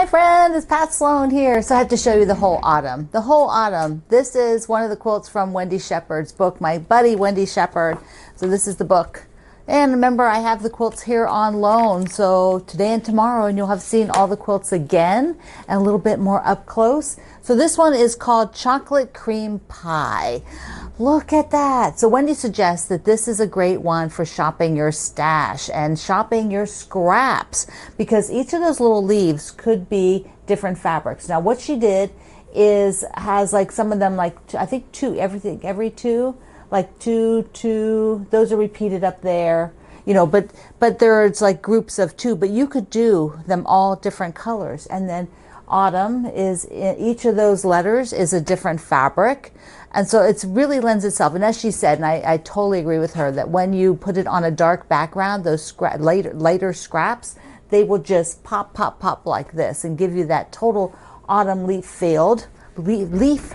Hi friend, it's Pat Sloan here. So I have to show you the whole autumn. The whole autumn. This is one of the quilts from Wendy Shepherd's book, my buddy Wendy Shepherd. So this is the book. And remember, I have the quilts here on loan. So today and tomorrow, and you'll have seen all the quilts again and a little bit more up close. So this one is called Chocolate Cream Pie. Look at that. So Wendy suggests that this is a great one for shopping your stash and shopping your scraps, because each of those little leaves could be different fabrics. Now what she did is has like some of them, like I think every two, like two, those are repeated up there, you know, but there's like groups of two, but you could do them all different colors. And then autumn is, each of those letters is a different fabric. And so it really lends itself. And as she said, and I totally agree with her, that when you put it on a dark background, those lighter scraps, they will just pop like this and give you that total autumn leaf feel, the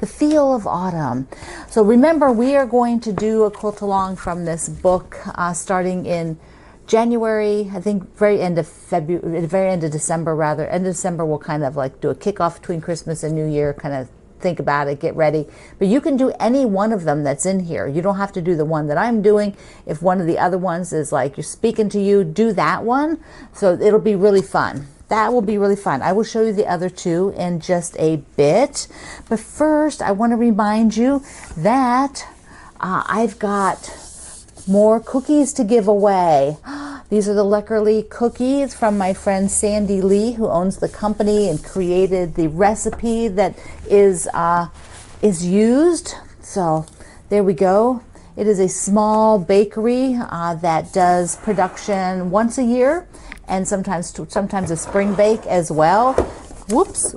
feel of autumn. So remember, we are going to do a quilt along from this book starting in January, I think very end of February, very end of December rather. End of December we'll kind of like do a kickoff between Christmas and New Year, kind of think about it, get ready. But you can do any one of them that's in here. You don't have to do the one that I'm doing. If one of the other ones is like you're speaking to you, do that one. So it'll be really fun. That will be really fun. I will show you the other two in just a bit. But first, I want to remind you that I've got more cookies to give away. These are the Leckerli cookies from my friend Sandy Lee, who owns the company and created the recipe that is used. So there we go. It is a small bakery that does production once a year, and sometimes a spring bake as well. Whoops.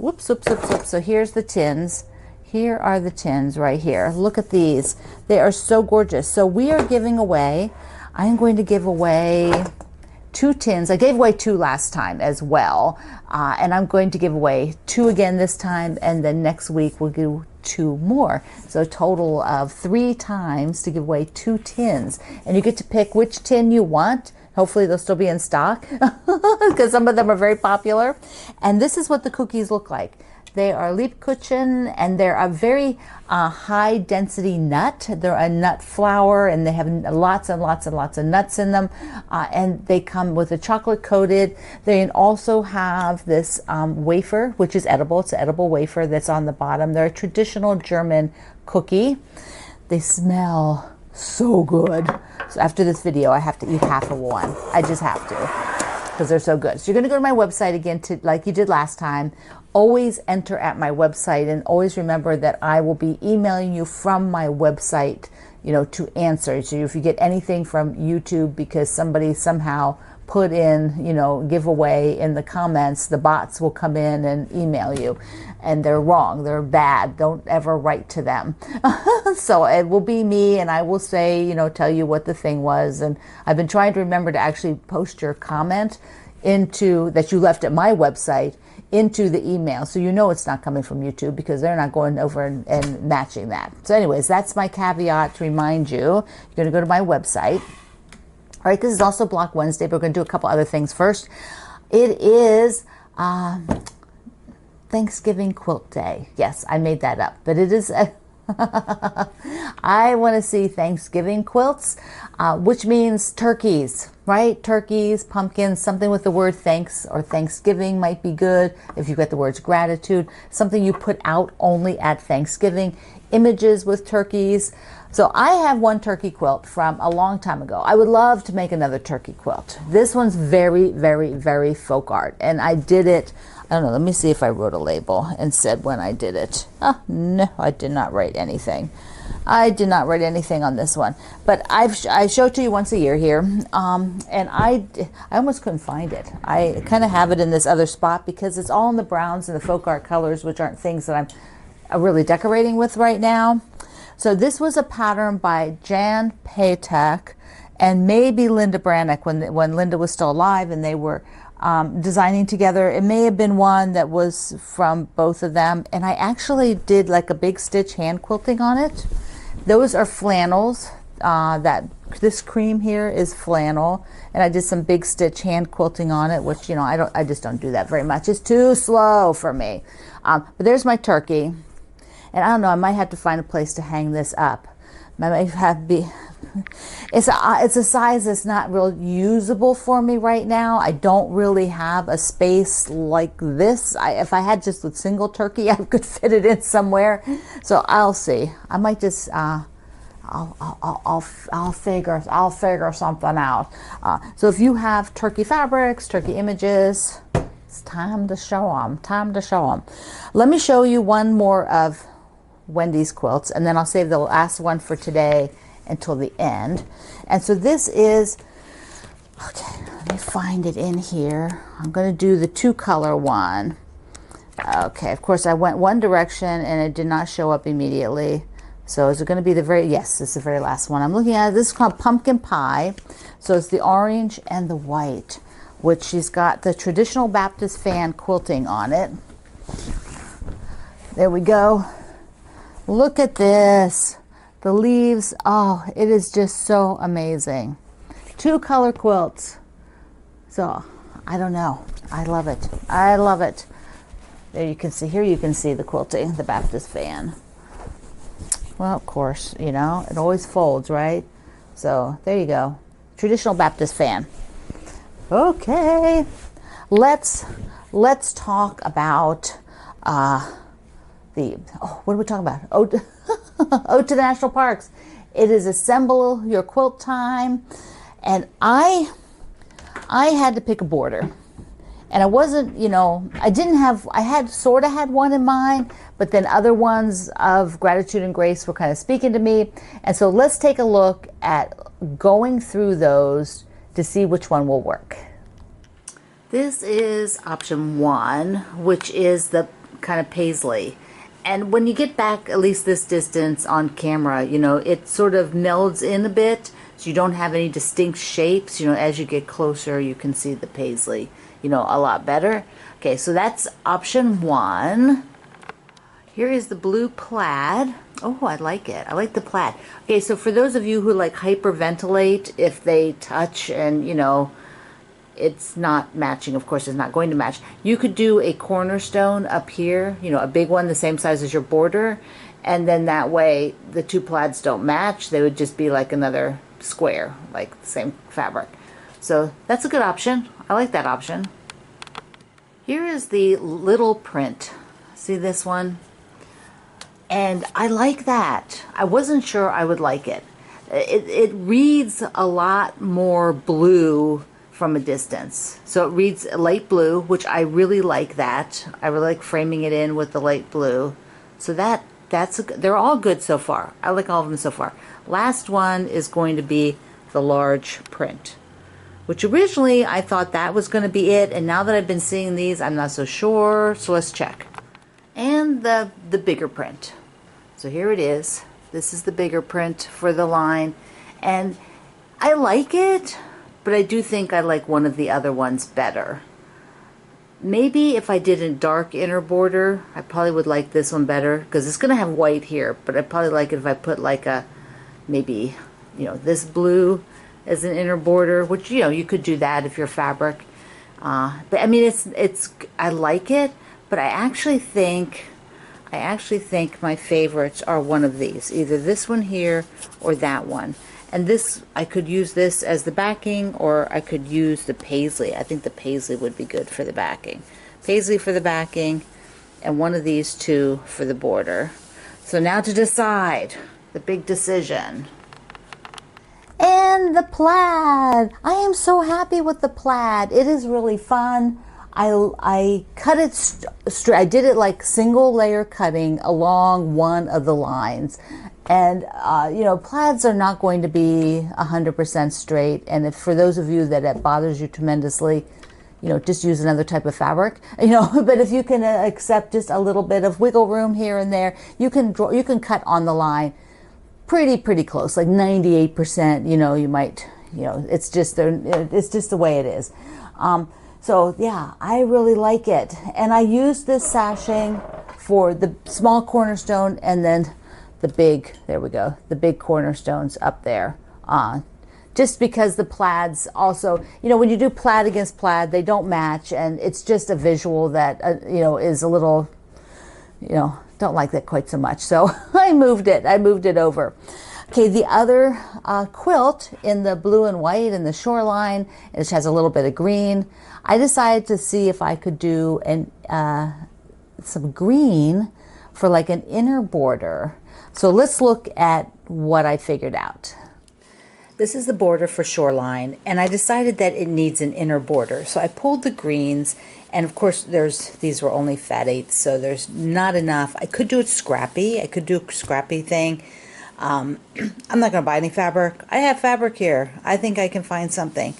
So here's the tins. Here are the tins right here. Look at these. They are so gorgeous. So we are giving away, I am going to give away 2 tins. I gave away 2 last time as well. And I'm going to give away 2 again this time. And then next week we'll do 2 more. So a total of 3 times to give away 2 tins. And you get to pick which tin you want. Hopefully they'll still be in stock because some of them are very popular. And this is what the cookies look like. They are Liebkuchen, and they're a very high density nut. They're a nut flour, and they have lots and lots and lots of nuts in them. And they come with a chocolate coated. They also have this wafer, which is edible. It's an edible wafer that's on the bottom. They're a traditional German cookie. They smell so good. So after this video, I have to eat half of one. I just have to, because they're so good. So you're going to go to my website again, like you did last time. Always enter at my website, and always remember that I will be emailing you from my website, you know, to answer. So if you get anything from YouTube because somebody somehow put in, you know, giveaway in the comments, the bots will come in and email you, and they're wrong, they're bad. Don't ever write to them. So it will be me, and I will say, you know, tell you what the thing was. And I've been trying to remember to actually post your comment into that you left at my website into the email, so you know it's not coming from YouTube, because they're not going over and matching that. So anyways, that's my caveat to remind you. You're going to go to my website. All right, this is also Block Wednesday, but we're going to do a couple other things first. It is Thanksgiving Quilt Day. Yes, I made that up, but it is I want to see Thanksgiving quilts, which means turkeys, right? Turkeys, pumpkins, something with the word thanks or Thanksgiving might be good. If you've got the words gratitude, something you put out only at Thanksgiving, images with turkeys. So I have one turkey quilt from a long time ago. I would love to make another turkey quilt. This one's very, very, very folk art, and I did it, I don't know, let me see if I wrote a label and said when I did it. Oh, no, I did not write anything. I did not write anything on this one. But I show it to you once a year here. And I almost couldn't find it. I kind of have it in this other spot because it's all in the browns and the folk art colors, which aren't things that I'm really decorating with right now. So this was a pattern by Jan Patek and maybe Linda Brannick when Linda was still alive and they were designing together. It may have been one that was from both of them, and I actually did like a big stitch hand quilting on it. Those are flannels. this cream here is flannel, and I did some big stitch hand quilting on it, which, you know, I just don't do that very much. It's too slow for me. But there's my turkey, and I don't know, I might have to find a place to hang this up. I might have it's a size that's not real usable for me right now. I don't really have a space like this. If I had just a single turkey, I could fit it in somewhere. So I'll see. I might just I'll figure something out. So if you have turkey fabrics, turkey images, it's time to show them. Time to show them. Let me show you one more of Wendy's quilts, and then I'll save the last one for today until the end. And so this is, okay, let me find it in here. I'm going to do the 2-color one. Okay, of course I went one direction and it did not show up immediately. So is it going to be the very, yes, this is the very last one I'm looking at. This is called Pumpkin Pie. So it's the orange and the white, which she's got the traditional Baptist fan quilting on it. There we go. Look at this. The leaves, oh, it is just so amazing. 2-color quilts. So, I don't know. I love it. I love it. There you can see, here you can see the quilting, the Baptist fan. Well, of course, you know, it always folds, right? So, there you go. Traditional Baptist fan. Okay. Let's talk about what are we talking about? Ode to the National Parks. It is assemble your quilt time, and I had to pick a border, and I wasn't, you know, I had sort of had one in mind, but then other ones of Gratitude and Grace were kind of speaking to me, and so let's take a look at going through those to see which one will work. This is option 1, which is the kind of paisley. And when you get back at least this distance on camera, you know, it sort of melds in a bit, so you don't have any distinct shapes. You know, as you get closer, you can see the paisley, you know, a lot better. Okay, so that's option 1. Here is the blue plaid. Oh, I like it. I like the plaid. Okay, so for those of you who like hyperventilate, if they touch and, you know, it's not matching, of course it's not going to match, you could do a cornerstone up here, you know, a big one the same size as your border, and then that way the 2 plaids don't match. They would just be like another square, like the same fabric. So that's a good option. I like that option. Here is the little print. See this one? And I like that. I wasn't sure I would like it. It reads a lot more blue from a distance. So it reads light blue, which I really like that. I really like framing it in with the light blue. So they're all good so far. I like all of them so far. Last one is going to be the large print, which originally I thought that was going to be it, and now that I've been seeing these, I'm not so sure. So let's check. And the bigger print. So here it is. This is the bigger print for the line, and I like it, but I do think I like one of the other ones better. Maybe if I did a dark inner border, I probably would like this one better, because it's going to have white here, but I'd probably like it if I put like a, maybe, you know, this blue as an inner border, which, you know, you could do that if you're fabric. But I mean, I like it, but I actually think my favorites are one of these, either this one here or that one. And this, I could use this as the backing, or I could use the paisley. I think the paisley would be good for the backing. Paisley for the backing, and one of these 2 for the border. So now to decide, the big decision. And the plaid. I am so happy with the plaid. It is really fun. I cut it straight. I did it like single layer cutting along one of the lines. And, you know, plaids are not going to be 100% straight. And if for those of you that it bothers you tremendously, you know, just use another type of fabric, you know. But if you can accept just a little bit of wiggle room here and there, you can cut on the line pretty close, like 98%, you know, you might, you know, it's just the way it is. So yeah, I really like it. And I used this sashing for the small cornerstone and then the big, there we go, the big cornerstones up there. Just because the plaids also, you know, when you do plaid against plaid, they don't match, and it's just a visual that, you know, is a little, you know, don't like that quite so much. So I moved it over. Okay, the other quilt in the blue and white and the shoreline, which has a little bit of green, I decided to see if I could do some green for like an inner border. So let's look at what I figured out. This is the border for shoreline, and I decided that it needs an inner border. So I pulled the greens, and of course these were only fat 8ths, so there's not enough. I could do it scrappy. I could do a scrappy thing. I'm not going to buy any fabric. I have fabric here. I think I can find something.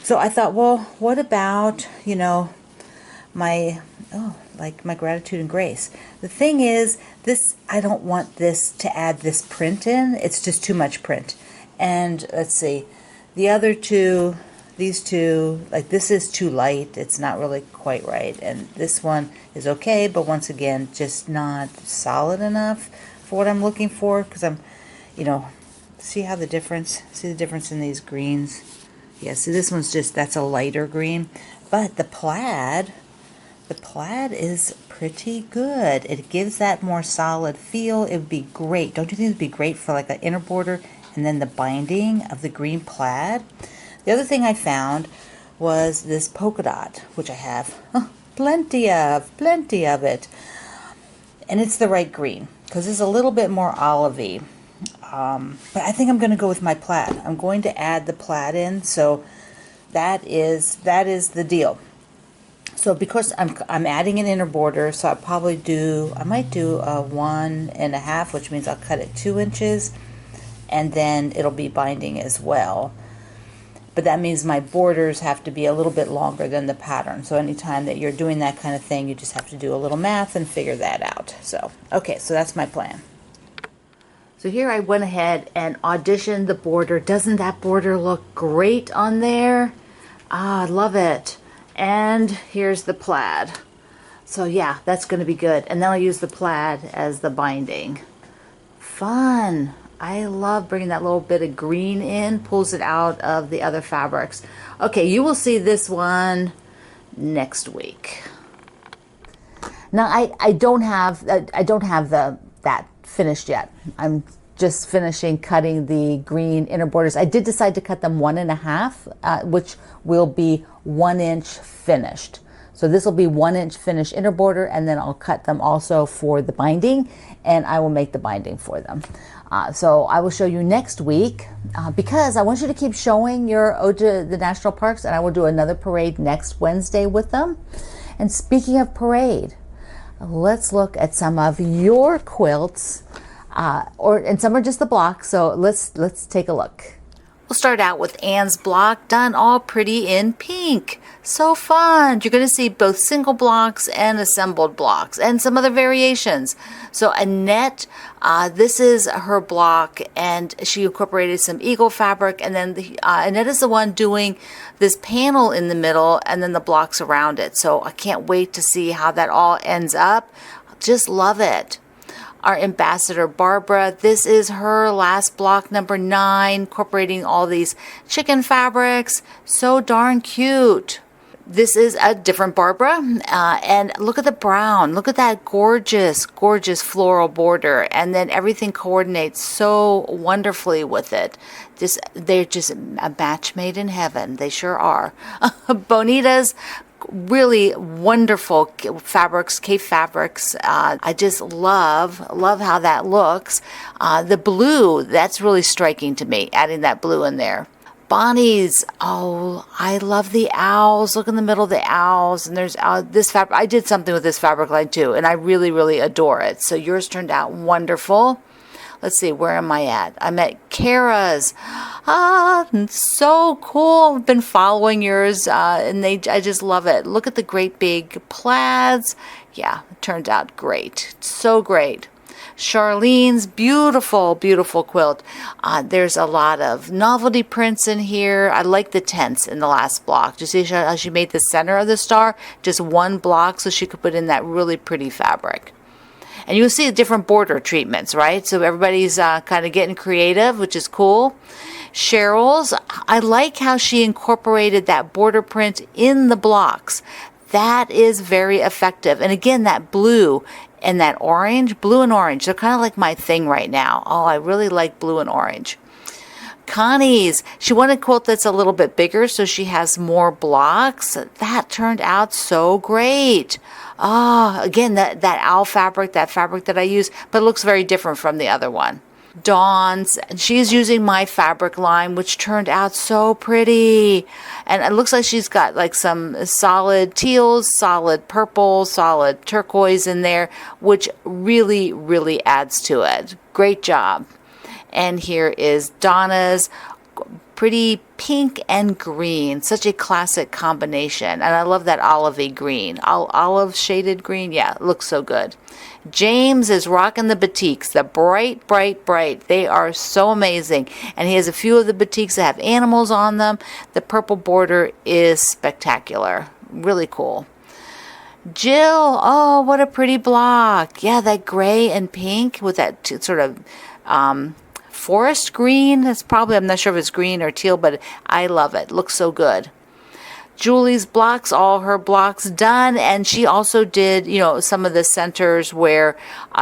So I thought, well, what about, you know, like my gratitude and grace. The thing is, this, I don't want this to add this print in. It's just too much print. And let's see, the other two, these two, like this is too light. It's not really quite right. And this one is okay, but once again, just not solid enough for what I'm looking for. Because I'm, you know, see the difference in these greens? Yeah, see this one's just, that's a lighter green. But the plaid is pretty good. It gives that more solid feel. It would be great. Don't you think it would be great for like an inner border? And then the binding of the green plaid. The other thing I found was this polka dot, which I have plenty of it. And it's the right green, because it's a little bit more olivey. But I think I'm going to go with my plaid. I'm going to add the plaid in, so that is the deal. So because I'm adding an inner border, so I might do a 1.5, which means I'll cut it 2 inches. And then it'll be binding as well. But that means my borders have to be a little bit longer than the pattern. So anytime that you're doing that kind of thing, you just have to do a little math and figure that out. So, okay, so that's my plan. So here I went ahead and auditioned the border. Doesn't that border look great on there? Ah, I love it. And here's the plaid. So yeah, that's going to be good. And then I'll use the plaid as the binding. Fun. I love bringing that little bit of green in, pulls it out of the other fabrics. Okay, you will see this one next week. Now I don't have that finished yet. I'm just finishing cutting the green inner borders. I did decide to cut them 1.5, which will be 1 inch finished. So this will be 1 inch finished inner border, and then I'll cut them also for the binding, and I will make the binding for them. So I will show you next week, because I want you to keep showing your Ode to the National Parks, and I will do another parade next Wednesday with them. And speaking of parade, let's look at some of your quilts, and some are just the blocks, so let's take a look. We'll start out with Anne's block, done all pretty in pink. So fun. You're going to see both single blocks and assembled blocks and some other variations. So Annette, this is her block, and she incorporated some eagle fabric, and then Annette is the one doing this panel in the middle and then the blocks around it. So I can't wait to see how that all ends up. Just love it. Our ambassador Barbara, this is her last block, number 9, incorporating all these chicken fabrics. So darn cute. This is a different Barbara, and look at the brown. Look at that gorgeous, gorgeous floral border, and then everything coordinates so wonderfully with it. They're just a match made in heaven. They sure are. Bonita's really wonderful fabrics, Cape fabrics. I just love how that looks. The blue, that's really striking to me, adding that blue in there. Bonnie's, oh, I love the owls. Look in the middle of the owls, and there's this fabric. I did something with this fabric line too, and I really, really adore it. So yours turned out wonderful. Let's see, where am I at? I'm at Kara's. So cool. I've been following yours, and I just love it. Look at the great big plaids. Yeah, it turned out great. So great. Charlene's beautiful, beautiful quilt. There's a lot of novelty prints in here. I like the tents in the last block. Do you see how she made the center of the star just one block so she could put in that really pretty fabric? And you'll see different border treatments, right? So everybody's kind of getting creative, which is cool. Cheryl's, I like how she incorporated that border print in the blocks. That is very effective. And again, that blue and that orange, blue and orange, they're kind of like my thing right now. Oh, I really like blue and orange. Connie's, she wanted a quilt that's a little bit bigger so she has more blocks. That turned out so great. Ah, again, that owl fabric, that fabric that I use, but it looks very different from the other one. Dawn's, she's using my fabric line, which turned out so pretty. And it looks like she's got like some solid teals, solid purple, solid turquoise in there, which really, really adds to it. Great job. And here is Donna's pretty pink and green. Such a classic combination. And I love that olivey green. Olive shaded green. Yeah, it looks so good. James is rocking the batiks. The bright, bright, bright. They are so amazing. And he has a few of the batiks that have animals on them. The purple border is spectacular. Really cool. Jill, oh, what a pretty block. Yeah, that gray and pink with that sort of forest green. That's probably, I'm not sure if it's green or teal, but I love it. Looks so good. Julie's blocks, all her blocks done. And she also did, some of the centers where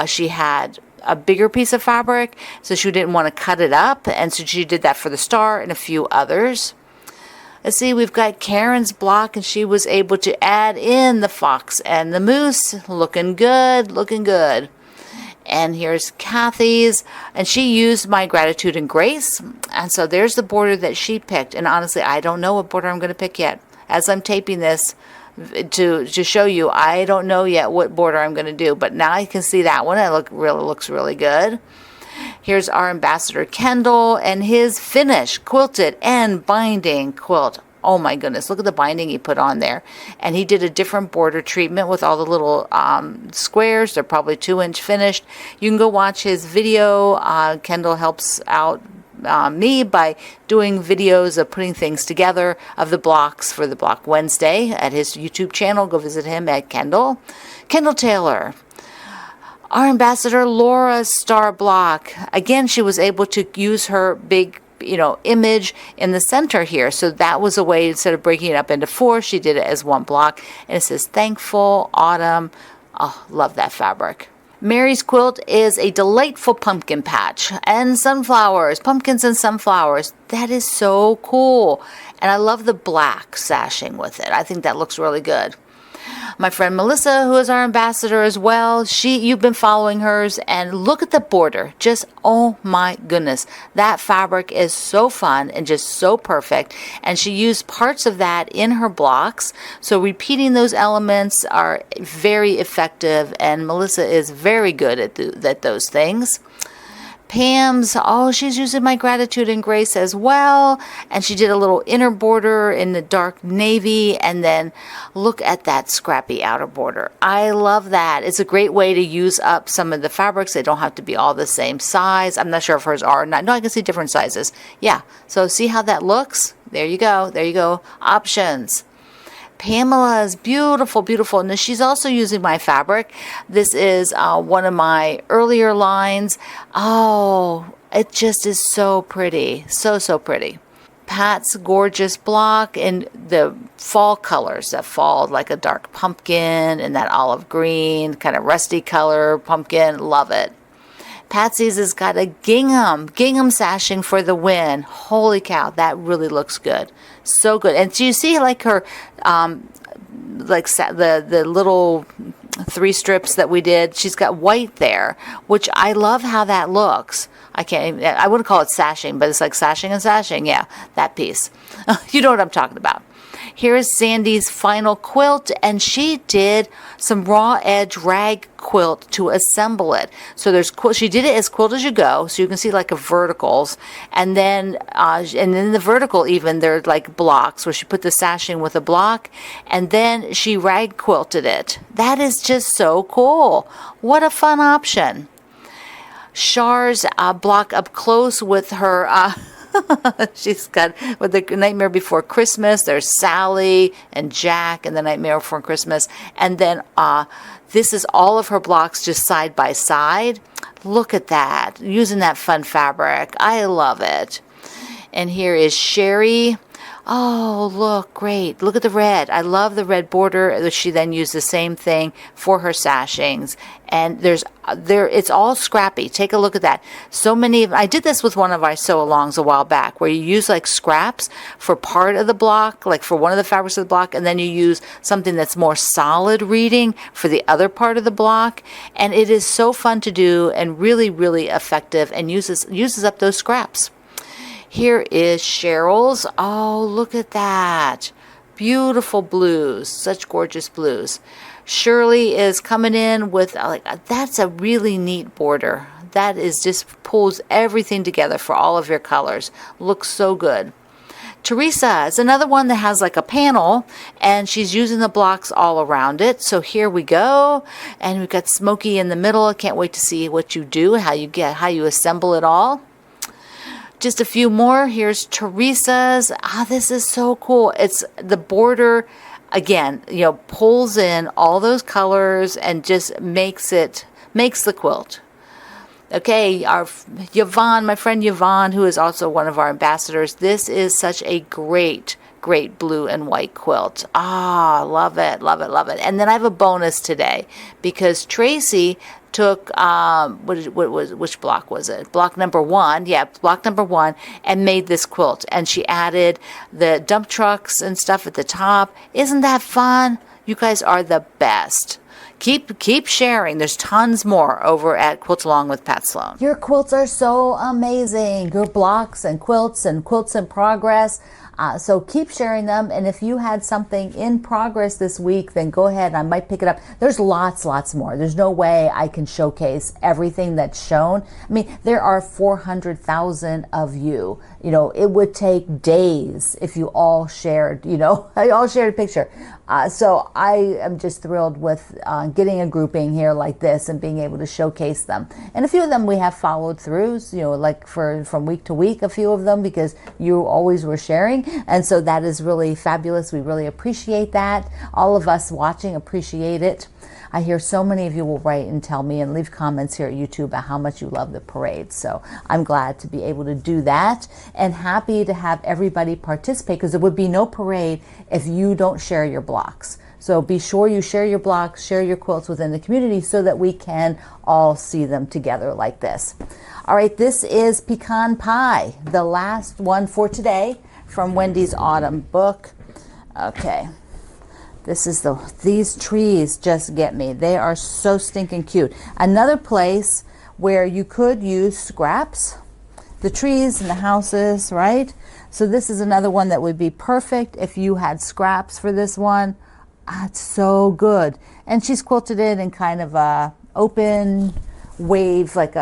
she had a bigger piece of fabric, so she didn't want to cut it up. And so she did that for the star and a few others. Let's see, we've got Karen's block, and she was able to add in the fox and the moose. Looking good, looking good. And here's Kathy's, and she used my Gratitude and Grace. And so there's the border that she picked. And honestly, I don't know what border I'm going to pick yet. As I'm taping this to show you, I don't know yet what border I'm going to do. But now I can see that one. It looks really good. Here's our ambassador Kendall and his finished quilted and binding quilt. Oh my goodness, look at the binding he put on there. And he did a different border treatment with all the little squares. They're probably 2-inch finished. You can go watch his video. Kendall helps out me by doing videos of putting things together of the blocks for the Block Wednesday at his YouTube channel. Go visit him at Kendall Taylor. Our ambassador Laura's star block. Again, she was able to use her big image in the center here. So that was a way, instead of breaking it up into 4, she did it as one block. And it says Thankful Autumn. Oh, love that fabric. Mary's quilt is a delightful pumpkin patch and sunflowers, pumpkins and sunflowers. That is so cool. And I love the black sashing with it. I think that looks really good. My friend Melissa, who is our ambassador as well, you've been following hers, and look at the border. Just, oh my goodness. That fabric is so fun and just so perfect. And she used parts of that in her blocks. So repeating those elements are very effective, and Melissa is very good at those things. Pam's, she's using my Gratitude and Grace as well. And she did a little inner border in the dark navy. And then look at that scrappy outer border. I love that. It's a great way to use up some of the fabrics. They don't have to be all the same size. I'm not sure if hers are or not. No, I can see different sizes. Yeah. So see how that looks? There you go. There you go. Options. Pamela's beautiful, beautiful. And she's also using my fabric. This is one of my earlier lines. Oh, it just is so pretty. So, so pretty. Pat's gorgeous block in the fall colors that fall, like a dark pumpkin and that olive green, kind of rusty color pumpkin. Love it. Patsy's has got a gingham sashing for the win. Holy cow, that really looks good. So good. And so you see like her, the little 3 strips that we did, she's got white there, which I love how that looks. I wouldn't call it sashing, but it's like sashing and sashing. Yeah, that piece. You know what I'm talking about. Here is Sandy's final quilt, and she did some raw edge rag quilt to assemble it. So she did it as quilt as you go, so you can see like a verticals, and then the vertical even there's like blocks where she put the sashing with a block, and then she rag quilted it. That is just so cool. What a fun option. Char's block up close with her. She's got with the Nightmare Before Christmas. There's Sally and Jack and the Nightmare Before Christmas, and then This is all of her blocks just side by side. Look at that, using that fun fabric. I love it. And here is Sherry. Oh, look, great. Look at the red. I love the red border. She then used the same thing for her sashings. And it's all scrappy. Take a look at that. So many I did this with one of our sew-alongs a while back, where you use like scraps for part of the block, like for one of the fabrics of the block, and then you use something that's more solid reading for the other part of the block. And it is so fun to do and really, really effective, and uses up those scraps. Here is Cheryl's. Oh, look at that. Beautiful blues. Such gorgeous blues. Shirley is coming in with, that's a really neat border. That is just pulls everything together for all of your colors. Looks so good. Teresa is another one that has like a panel, and she's using the blocks all around it. So here we go. And we've got Smokey in the middle. I can't wait to see what you do, how you assemble it all. Just a few more. Here's Teresa's. This is so cool. It's the border, again, pulls in all those colors and just makes the quilt. Okay, our Yvonne, my friend Yvonne, who is also one of our ambassadors. This is such a great blue and white quilt. Love it, love it, love it. And then I have a bonus today, because Tracy took which block was it? Block number 1. Yeah, block number 1, and made this quilt. And she added the dump trucks and stuff at the top. Isn't that fun? You guys are the best. Keep sharing. There's tons more over at Quilt Along with Pat Sloan. Your quilts are so amazing. Your blocks and quilts in progress. So keep sharing them. And if you had something in progress this week, then go ahead. I might pick it up. There's lots more. There's no way I can showcase everything that's shown. I mean, there are 400,000 of you. It would take days if you all shared, all shared a picture. So I am just thrilled with getting a grouping here like this and being able to showcase them. And a few of them we have followed through, like from week to week, a few of them, because you always were sharing. And so that is really fabulous. We really appreciate that. All of us watching appreciate it. I hear so many of you will write and tell me and leave comments here at YouTube about how much you love the parade. So I'm glad to be able to do that, and happy to have everybody participate, because there would be no parade if you don't share your blocks. So be sure you share your blocks, share your quilts within the community, so that we can all see them together like this. All right, this is Pecan Pie, the last one for today from Wendy's Autumn book. Okay. These trees just get me. They are so stinking cute. Another place where you could use scraps, the trees and the houses, right? So this is another one that would be perfect if you had scraps for this one. It's so good. And she's quilted it in kind of a open wave, like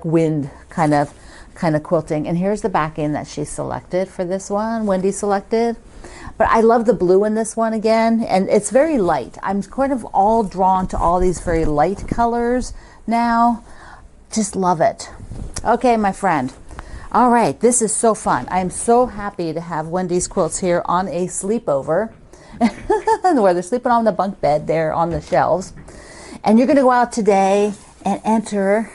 wind kind of quilting. And here's the backing that she selected for this one, Wendy selected. But I love the blue in this one again, and it's very light. I'm kind of all drawn to all these very light colors now. Just love it. Okay, my friend. All right, this is so fun. I am so happy to have Wendy's quilts here on a sleepover, where they're sleeping on the bunk bed there on the shelves. And you're going to go out today and enter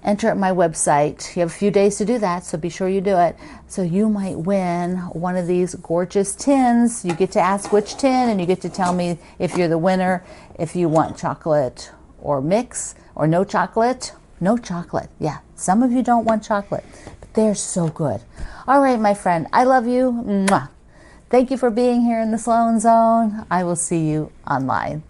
at my website. You have a few days to do that, so be sure you do it. So you might win one of these gorgeous tins. You get to ask which tin, and you get to tell me if you're the winner, if you want chocolate or mix, or no chocolate. No chocolate. Yeah, some of you don't want chocolate, but they're so good. All right, my friend, I love you. Mwah. Thank you for being here in the Sloan Zone. I will see you online.